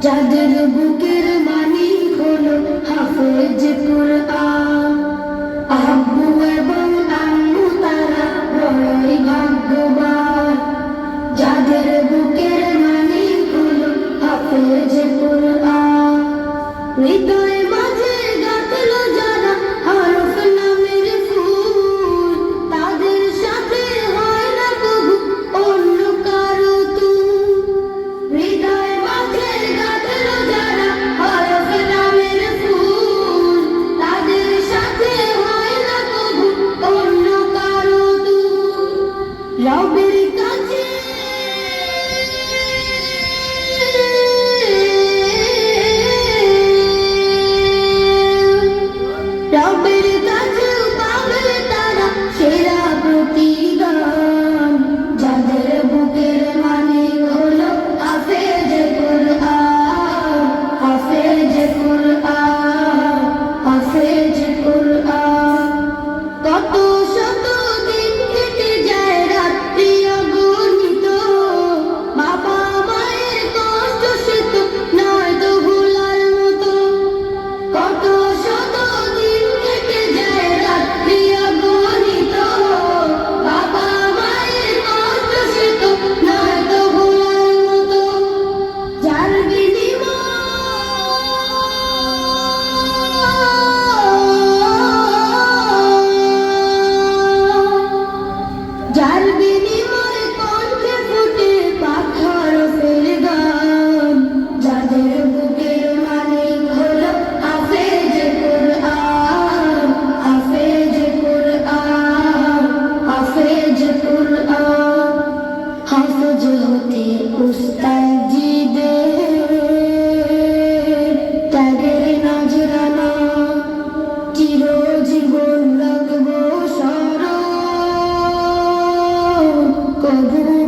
যাদের বুকের মালিক হলো হাফেজ কুরআন, আব্বু এবং আম্মু তারা বড়ই ভাগ্যবান। যাদের বুকের মালিক হলো হাফেজ কুরআন, হৃদয় মাঝে গাঁথলো যারা হরফ নামের ফুল, তাদের সাথে হয় না কবু অন্য কারো তুল। হৃদয় মাঝে গাঁথলো যারা হরফ নামের ফুল, তাদের সাথে হয় না কবু অন্য কারো তুল। রবের কাছে রবের কাছেও পাবে তারা সেরা প্রতিদান। যাদের বুকের মালিক হলো হাফেজ কুরআন, হাফেজ কুরআন, হাফেজ কুরআন। কত শত দিন কেটে যায় রাত্রি অগণিত, বাবা মায়ের কষ্ট সে তো নয় তো ভোলার মতো। কত শত দিন কেটে যায় রাত্রি অগণিত, বাবা মায়ের কষ্ট সে তো নয় তো ভোলার মতো। যার যার বিনিময়ে কণ্ঠে ফুটে পাথর ফের গান। যাদের বুকের মালিক হলো হাফেজ কুরআন, হাফেজ কুরআন, হাফেজ কুরআন। হাফেজ হতে উস্তাদজিদের ত্যাগের নজরানা, চিরজীবন রাখবো স্মরণ, কবুল